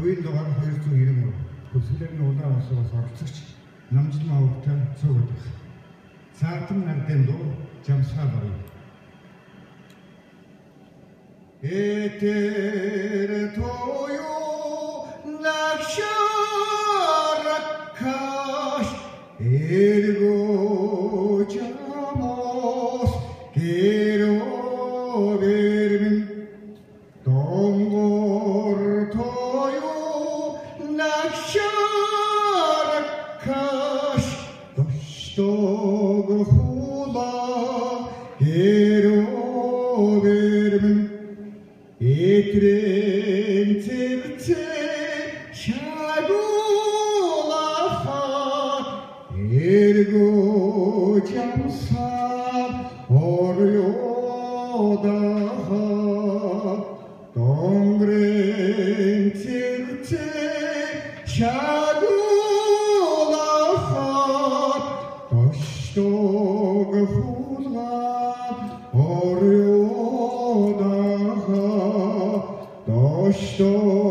Хувийн дугаар 293. Төсөлөөрний улаан усаас орцогч намжлан авахтай цугад байх. Цаатан нардын дуу жамсаад орё. Этер тою накшаракаш эрго жамос керовермин донгор тою накшаракаш доштог хула керовермин Ekrem tirte şagulaha ergo camsam oryodaha dongren tirte şagulaha doştog hulab oryodaha Что